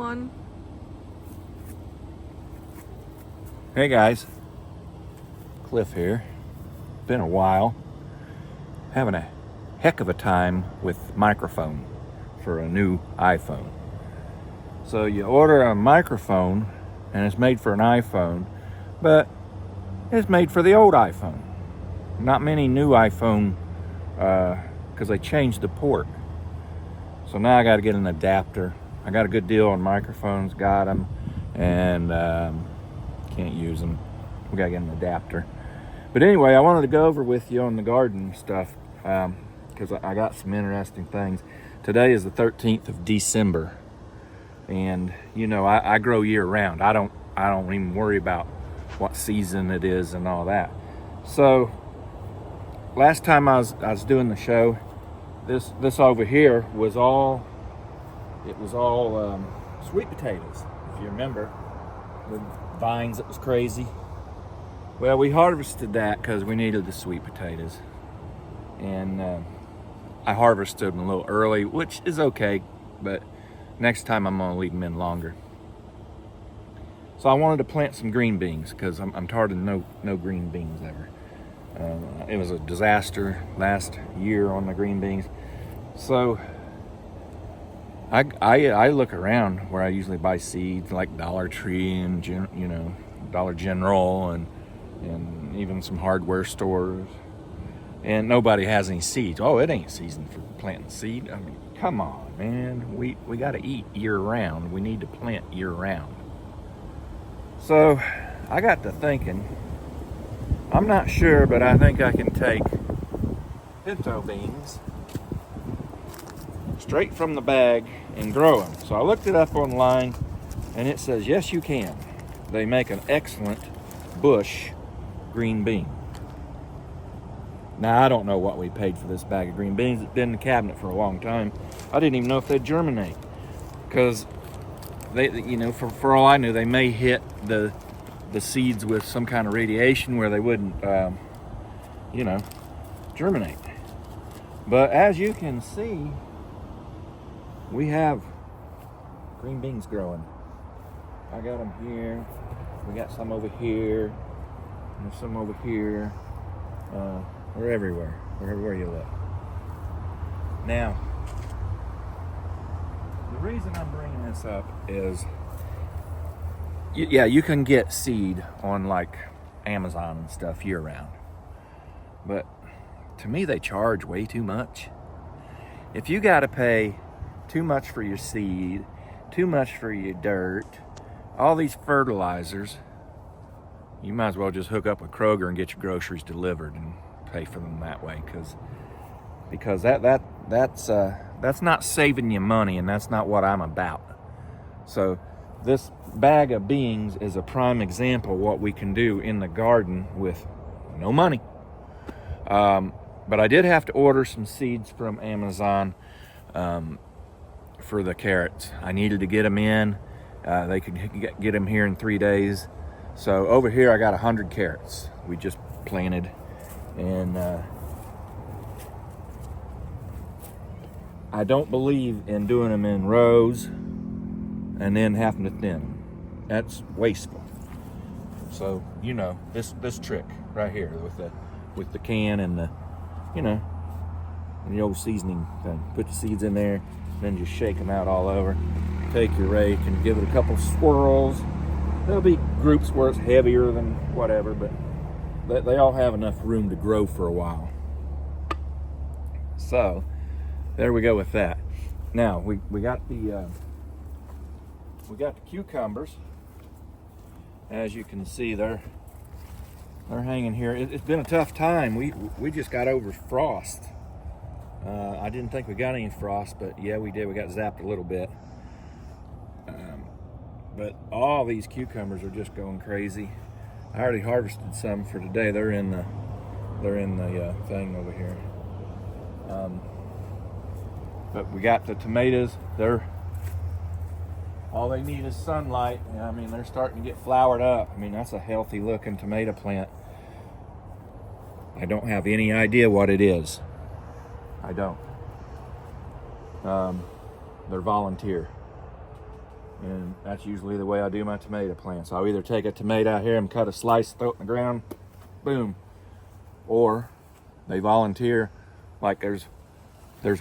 one. Hey guys, Cliff here. Been a while. Having a heck of a time with microphone for a new iPhone. So you order a microphone and it's made for an iPhone, but it's made for the old iPhone. Not many new iPhone because they changed the port. So now I got to get an adapter. I got a good deal on microphones, got them, and can't use them. We got to get an adapter. But anyway, I wanted to go over with you on the garden stuff because I got some interesting things. Today is the 13th of December, and you know I grow year round. I don't even worry about what season it is and all that. So last time I was doing the show, this over here was all sweet potatoes, if you remember, the vines that was crazy. Well, we harvested that because we needed the sweet potatoes, and I harvested them a little early, which is okay, but next time I'm gonna leave them in longer. So I wanted to plant some green beans because I'm tired of no green beans ever. It was a disaster last year on the green beans. So I look around where I usually buy seeds, like Dollar Tree and Dollar General and even some hardware stores, and nobody has any seeds. Oh, it ain't season for planting seed. I mean, come on, man. We got to eat year round. We need to plant year round. So I got to thinking, I'm not sure, but I think I can take pinto beans straight from the bag and grow them. So I looked it up online, and it says yes, you can. They make an excellent bush green bean. Now I don't know what we paid for this bag of green beans. It's been in the cabinet for a long time. I didn't even know if they'd germinate, because they, for all I knew, they may hit the seeds with some kind of radiation where they wouldn't, germinate. But as you can see, we have green beans growing. I got them here. We got some over here. There's some over here. They're everywhere. They're everywhere you look. Now, the reason I'm bringing this up is, you can get seed on like Amazon and stuff year round. But to me, they charge way too much. If you got to pay too much for your seed, too much for your dirt, all these fertilizers, you might as well just hook up with Kroger and get your groceries delivered and pay for them that way, because that's not saving you money, and that's not what I'm about. So this bag of beans is a prime example of what we can do in the garden with no money. But I did have to order some seeds from Amazon for the carrots. I needed to get them in. They could get them here in 3 days. So over here I got 100 carrots we just planted, and I don't believe in doing them in rows and then having to thin them. That's wasteful. So this trick right here with the can and the old seasoning thing. Put the seeds in there, then just shake them out all over. Take your rake and give it a couple swirls. There'll be groups where it's heavier than whatever, but they all have enough room to grow for a while. So there we go with that. Now we got the cucumbers. As you can see, they're hanging here. It's been a tough time. We just got over frost. I didn't think we got any frost, but yeah, we did. We got zapped a little bit. But all these cucumbers are just going crazy. I already harvested some for today. They're in the thing over here. But we got the tomatoes. All they need is sunlight. I mean, they're starting to get flowered up. I mean, that's a healthy looking tomato plant. I don't have any idea what it is. I don't. They're volunteer. And that's usually the way I do my tomato plants. I'll either take a tomato out here and cut a slice, throw it in the ground, boom. Or they volunteer, like there's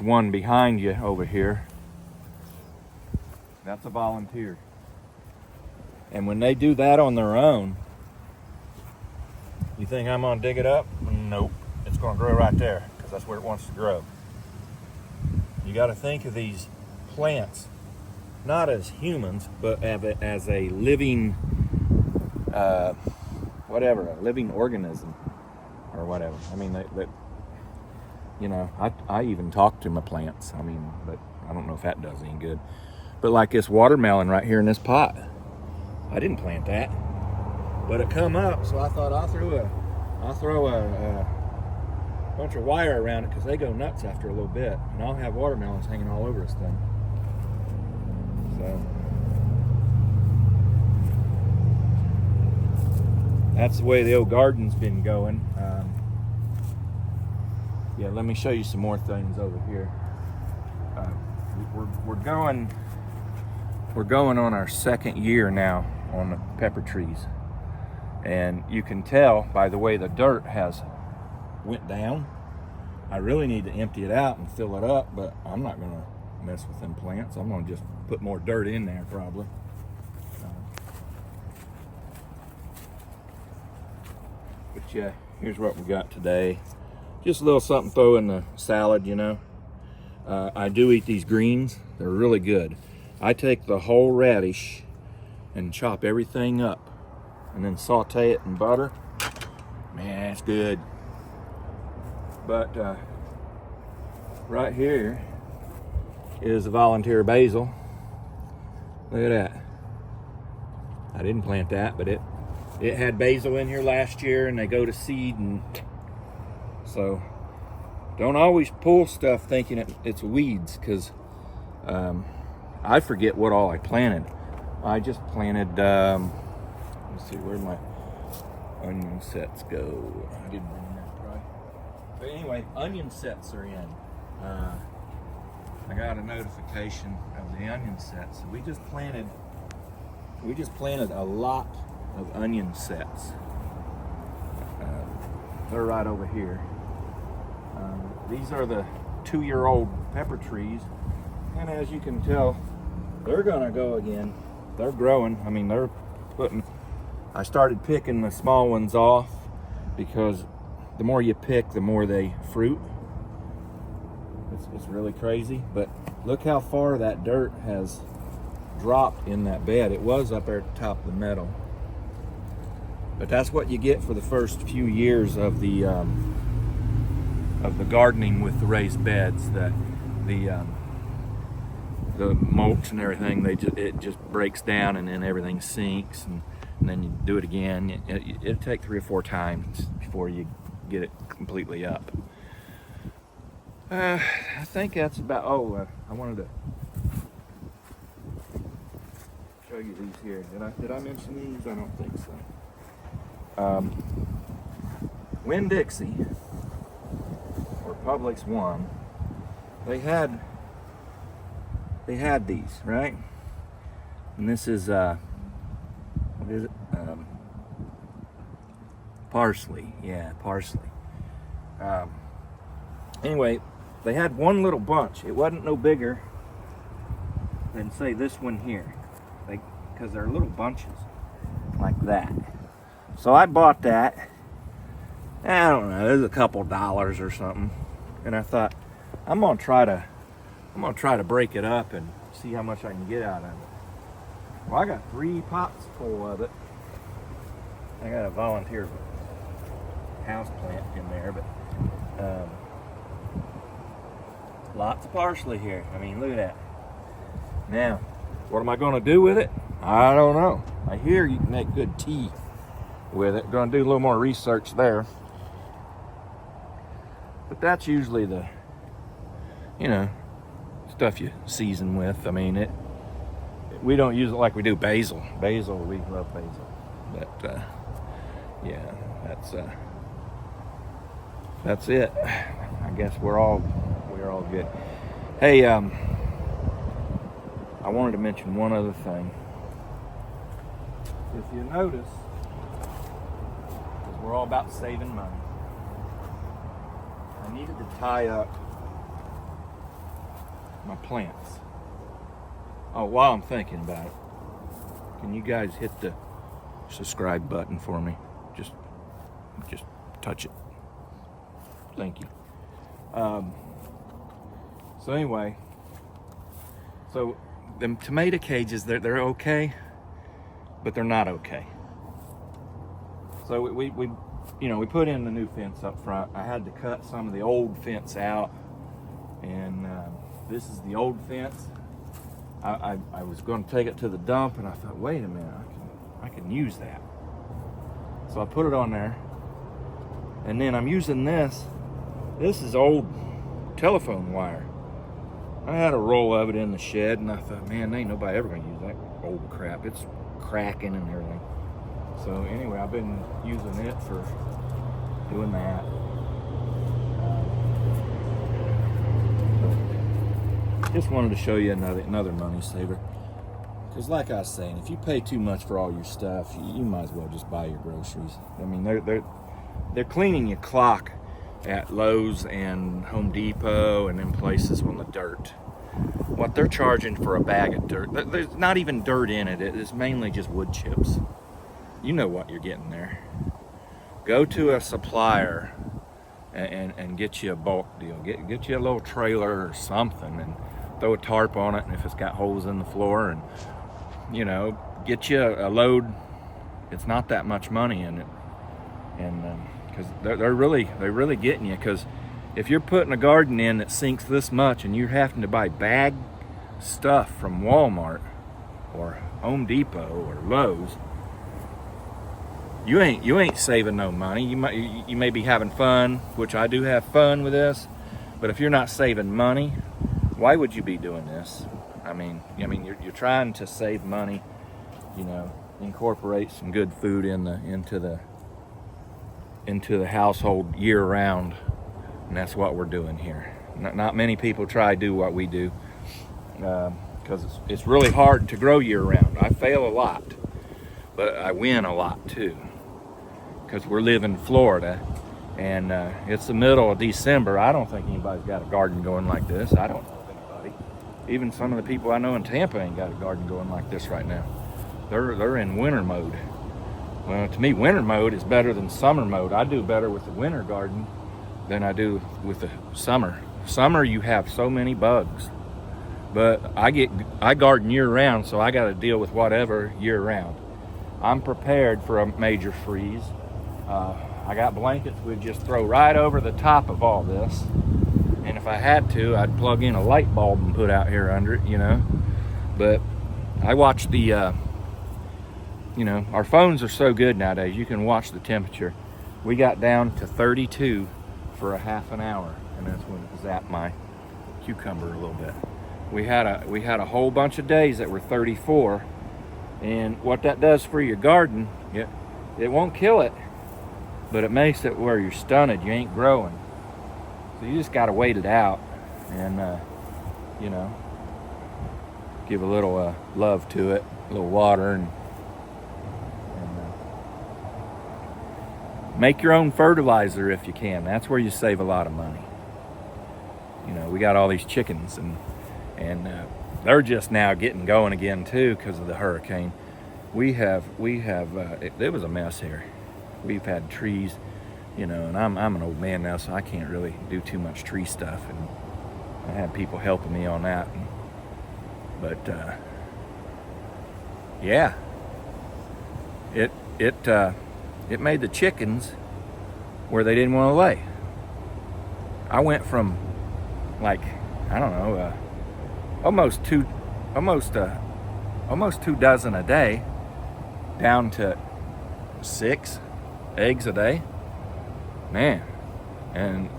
one behind you over here. That's a volunteer. And when they do that on their own, you think I'm gonna dig it up? Nope, it's gonna grow right there because that's where it wants to grow. You gotta think of these plants not as humans, but as a living, whatever, a living organism or whatever. I mean, you know, I even talk to my plants. I mean, but I don't know if that does any good. But like this watermelon right here in this pot, I didn't plant that, but it come up, so I thought I'll throw a bunch of wire around it because they go nuts after a little bit, and I'll have watermelons hanging all over this thing. So that's the way the old garden's been going. Yeah, let me show you some more things over here. We're going on our second year now on the pepper trees, and you can tell by the way the dirt has went down. I really need to empty it out and fill it up, but I'm not gonna mess with them plants. I'm gonna just put more dirt in there probably. But yeah, here's what we got today. Just a little something throw in the salad, you know. I do eat these greens. They're really good. I take the whole radish and chop everything up and then saute it in butter. Man, it's good. But right here is a volunteer basil. Look at that. I didn't plant that, but it had basil in here last year, and they go to seed, and so don't always pull stuff thinking it's weeds, because I forget what all I planted. I just planted, let's see, where'd my onion sets go? I didn't bring that probably. But anyway, onion sets are in. I got a notification of the onion sets. So we just planted a lot of onion sets. They're right over here. These are the 2-year-old pepper trees, and as you can tell, they're gonna go again. They're growing. I mean, I started picking the small ones off because the more you pick, the more they fruit. It's really crazy, but look how far that dirt has dropped in that bed. It was up there at the top of the meadow. But that's what you get for the first few years of the gardening with the raised beds. The mulch and everything, it just breaks down, and then everything sinks, and then you do it again. It'll take 3 or 4 times before you get it completely up. I think that's about. I wanted to show you these here. Did I mention these? I don't think so. Winn-Dixie, or Publix One, they had these, right? And this is what is it? Parsley. Yeah, parsley. Anyway, they had one little bunch. It wasn't no bigger than, say, this one here, because they're little bunches like that. So I bought that. I don't know, it was a couple dollars or something, and I thought I'm gonna try to break it up and see how much I can get out of it. Well, I got 3 pots full of it. I got a volunteer house plant in there, but lots of parsley here. I mean, look at that. Now, what am I going to do with it? I don't know. I hear you can make good tea with it. Going to do a little more research there. But that's usually the, stuff you season with. I mean, we don't use it like we do basil. Basil, we love basil. But, yeah, that's it. I guess we're all good. Hey, I wanted to mention one other thing. If you notice, because we're all about saving money, I needed to tie up my plants. Oh, while I'm thinking about it, can you guys hit the subscribe button for me? Just touch it. Thank you. So anyway, so the tomato cages, they're okay, but they're not okay. So we put in the new fence up front. I had to cut some of the old fence out, and this is the old fence. I was going to take it to the dump, and I thought, wait a minute, I can use that. So I put it on there, and then I'm using this. This is old telephone wire. I had a roll of it in the shed, and I thought, man, ain't nobody ever gonna use that old crap. It's cracking and everything. So anyway, I've been using it for doing that. Just wanted to show you another money saver. Because like I was saying, if you pay too much for all your stuff, you might as well just buy your groceries. I mean, they're cleaning your clock at Lowe's and Home Depot and in places on the dirt. What they're charging for a bag of dirt, there's not even dirt in it. It's mainly just wood chips. You know what you're getting there. Go to a supplier and get you a bulk deal. Get you a little trailer or something and throw a tarp on it, and if it's got holes in the floor, and get you a load. It's not that much money in it, and because they're really getting you. Because if you're putting a garden in that sinks this much, and you're having to buy bag stuff from Walmart or Home Depot or Lowe's, you ain't saving no money. You may be having fun, which I do have fun with this, but if you're not saving money, why would you be doing this? I mean, you're trying to save money, incorporate some good food into the household year round, and that's what we're doing here. Not many people try to do what we do, because it's really hard to grow year round. I fail a lot, but I win a lot too, because we live in Florida, and it's the middle of December. I don't think anybody's got a garden going like this. I don't know of anybody. Even some of the people I know in Tampa ain't got a garden going like this right now. They're in winter mode. Well, to me, winter mode is better than summer mode. I do better with the winter garden than I do with the summer. Summer, you have so many bugs, but I garden year round, so I got to deal with whatever year round. I'm prepared for a major freeze. I got blankets we'd just throw right over the top of all this, and if I had to, I'd plug in a light bulb and put out here under it, But I watch the our phones are so good nowadays. You can watch the temperature. We got down to 32 for a half an hour, and that's when it zapped my cucumber a little bit. We had a whole bunch of days that were 34, and what that does for your garden, it won't kill it, but it makes it where you're stunted. You ain't growing, so you just got to wait it out, and give a little love to it, a little water, and make your own fertilizer if you can. That's where you save a lot of money. We got all these chickens, and they're just now getting going again too because of the hurricane. We have it was a mess here. We've had trees, and I'm an old man now, so I can't really do too much tree stuff, and I have people helping me on that. But it made the chickens where they didn't want to lay. I went from almost two dozen a day down to 6 eggs a day. Man, and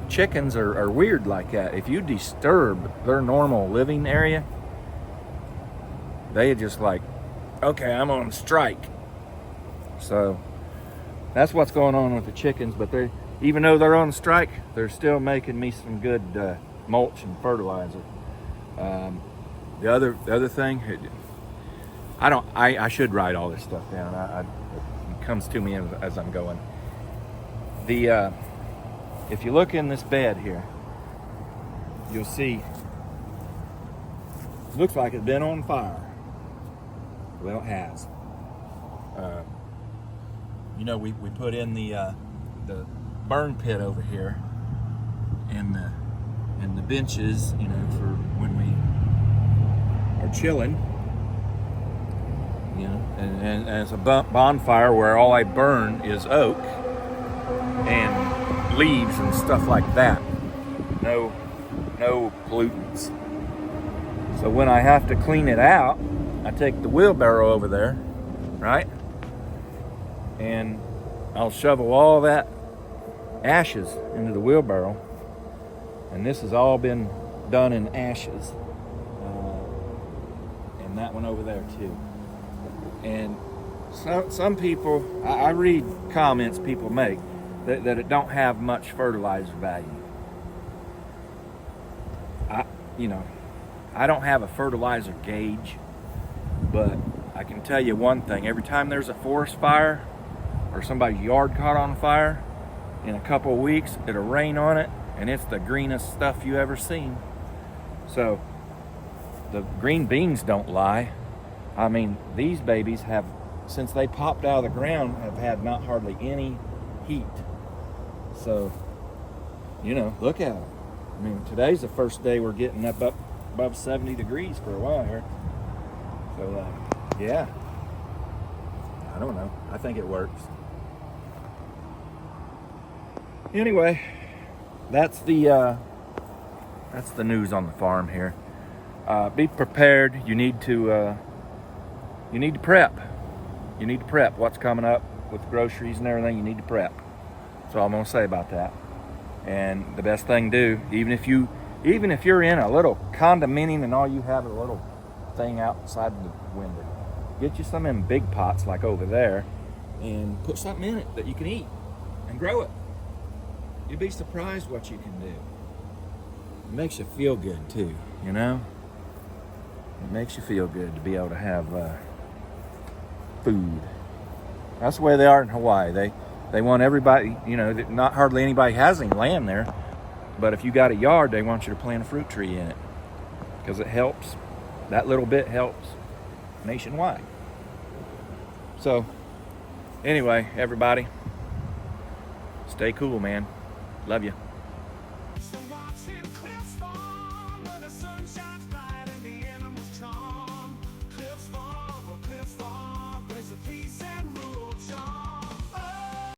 chickens are weird like that. If you disturb their normal living area, they just okay, I'm on strike. So that's what's going on with the chickens, but even though they're on strike, they're still making me some good mulch and fertilizer. The other thing, I should write all this stuff down. It comes to me as I'm going. If you look in this bed here, you'll see, looks like it's been on fire. Well, it has. You know, we put in the burn pit over here, and the benches, you know, for when we are chilling, you know, and it's a bonfire where all I burn is oak and leaves and stuff like that. No pollutants. So when I have to clean it out, I take the wheelbarrow over there, right? And I'll shovel all that ashes into the wheelbarrow. And this has all been done in ashes. And that one over there too. And some people, I read comments people make that it don't have much fertilizer value. I don't have a fertilizer gauge, but I can tell you one thing. Every time there's a forest fire or somebody's yard caught on fire, in a couple of weeks, it'll rain on it, and it's the greenest stuff you ever seen. So the green beans don't lie. I mean, these babies have, since they popped out of the ground, have had not hardly any heat. So, you know, look at them. I mean, today's the first day we're getting up above 70 degrees for a while here. So, yeah. I don't know. I think it works. Anyway, that's the news on the farm here. Be prepared. You need to prep. You need to prep what's coming up with groceries and everything. You need to prep. That's all I'm gonna say about that. And the best thing to do, even if you're in a little condominium and all you have is a little thing outside the window, get you some of them big pots like over there, and put something in it that you can eat and grow it. You'd be surprised what you can do. It makes you feel good too, you know? It makes you feel good to be able to have food. That's the way they are in Hawaii. They want everybody, you know, not hardly anybody has any land there, but if you got a yard, they want you to plant a fruit tree in it because it helps. That little bit helps nationwide. So, anyway, everybody, stay cool, man. Love you. So watching Cliff's Farm, where the sun shines bright and the animals charm. Cliff's Farm, brings a peace and rural charm.